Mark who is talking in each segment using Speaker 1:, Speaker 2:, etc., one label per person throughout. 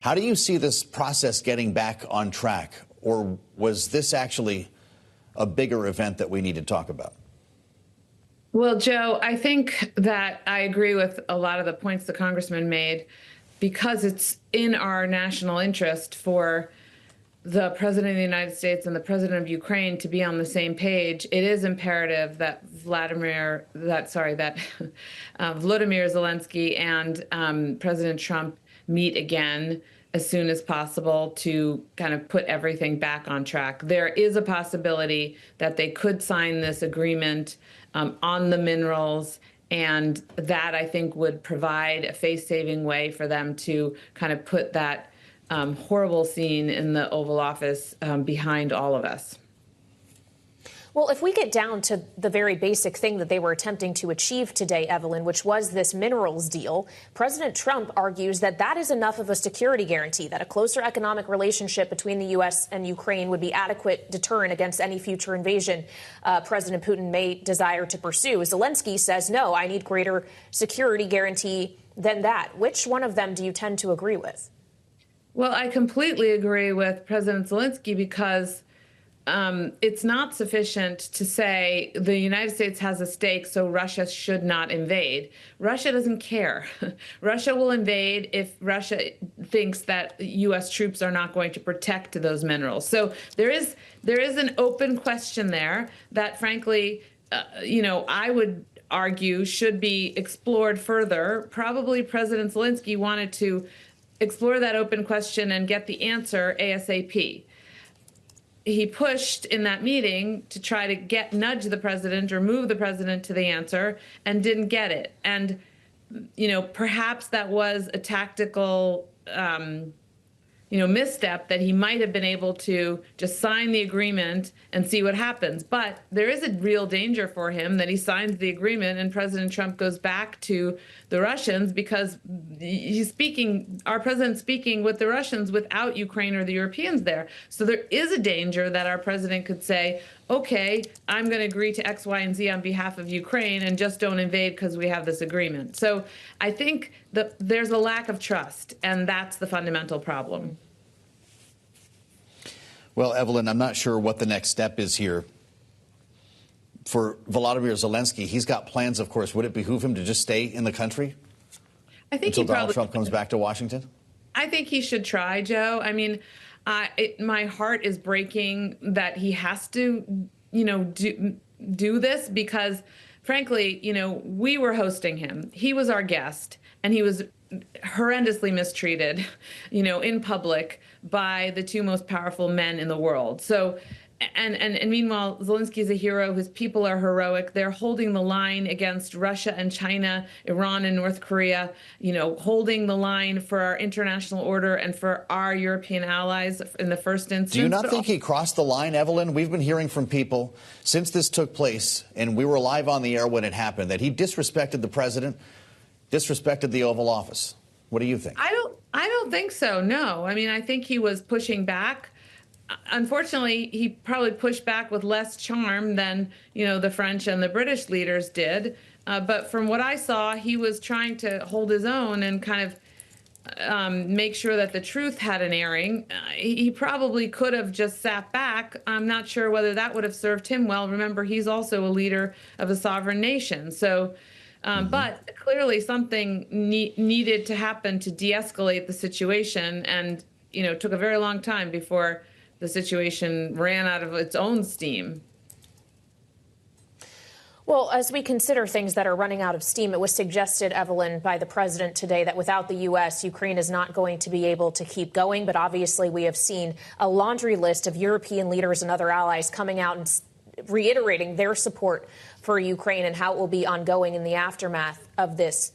Speaker 1: How do you see this process getting back on track? Or was this actually a bigger event that we need to talk about?
Speaker 2: Well, Joe, I think that I agree with a lot of the points the congressman made, because it's in our national interest for the president of the United States and the president of Ukraine to be on the same page. It is imperative that Volodymyr Zelensky and President Trump meet again as soon as possible to kind of put everything back on track. There is a possibility that they could sign this agreement on the minerals, and that, I think, would provide a face-saving way for them to kind of put that horrible scene in the Oval Office behind all of us.
Speaker 3: Well, if we get down to the very basic thing that they were attempting to achieve today, Evelyn, which was this minerals deal, President Trump argues that that is enough of a security guarantee, that a closer economic relationship between the U.S. and Ukraine would be adequate deterrent against any future invasion President Putin may desire to pursue. Zelensky says, no, I need greater security guarantee than that. Which one of them do you tend to agree with?
Speaker 2: Well, I completely agree with President Zelensky, because it's not sufficient to say the United States has a stake, so Russia should not invade. Russia doesn't care. Russia will invade if Russia thinks that U.S. troops are not going to protect those minerals. So there is an open question there that, frankly, I would argue should be explored further. Probably President Zelensky wanted to explore that open question and get the answer ASAP. He pushed in that meeting to try to nudge the president or move the president to the answer, and didn't get it. And, perhaps that was a tactical, misstep, that he might have been able to just sign the agreement and see what happens. But there is a real danger for him that he signs the agreement and President Trump goes back to the Russians, because our president's speaking with the Russians without Ukraine or the Europeans there. So there is a danger that our president could say, okay, I'm going to agree to X, Y, and Z on behalf of Ukraine, and just don't invade because we have this agreement. So I think that there's a lack of trust, and that's the fundamental problem.
Speaker 1: Well, Evelyn, I'm not sure what the next step is here. For Volodymyr Zelensky, he's got plans, of course. Would it behoove him to just stay in the country until Donald Trump comes back to Washington?
Speaker 2: I think he should try, Joe. I mean, my heart is breaking that he has to, do this, because, frankly, we were hosting him. He was our guest, and he was horrendously mistreated, in public by the two most powerful men in the world. So, and meanwhile, Zelensky is a hero. His people are heroic. They're holding the line against Russia and China, Iran and North Korea, holding the line for our international order and for our European allies in the first instance.
Speaker 1: Do you not think he crossed the line, Evelyn? We've been hearing from people since this took place, and we were live on the air when it happened, that he disrespected the president, disrespected the Oval Office. What do you think?
Speaker 2: I don't think so, no. I mean, I think he was pushing back. Unfortunately, he probably pushed back with less charm than, the French and the British leaders did. But from what I saw, he was trying to hold his own and kind of make sure that the truth had an airing. He probably could have just sat back. I'm not sure whether that would have served him well. Remember, he's also a leader of a sovereign nation. So, but clearly something needed to happen to de-escalate the situation, and, it took a very long time before the situation ran out of its own steam.
Speaker 3: Well, as we consider things that are running out of steam, it was suggested, Evelyn, by the president today that without the U.S., Ukraine is not going to be able to keep going. But obviously, we have seen a laundry list of European leaders and other allies coming out and reiterating their support for Ukraine and how it will be ongoing in the aftermath of this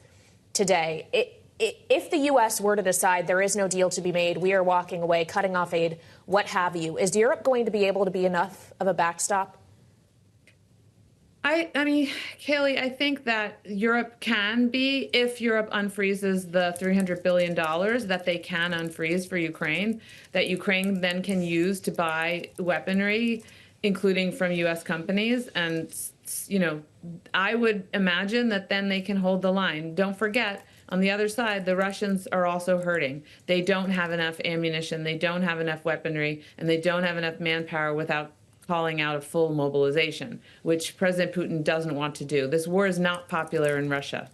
Speaker 3: today. If the U.S. were to decide there is no deal to be made, we are walking away, cutting off aid, what have you, is Europe going to be able to be enough of a backstop?
Speaker 2: I mean, Kailey, I think that Europe can be, if Europe unfreezes the $300 billion that they can unfreeze for Ukraine, that Ukraine then can use to buy weaponry, including from U.S. companies. And, I would imagine that then they can hold the line. Don't forget, On the other side, the Russians are also hurting. They don't have enough ammunition, they don't have enough weaponry, and they don't have enough manpower without calling out a full mobilization, which President Putin doesn't want to do. This war is not popular in Russia.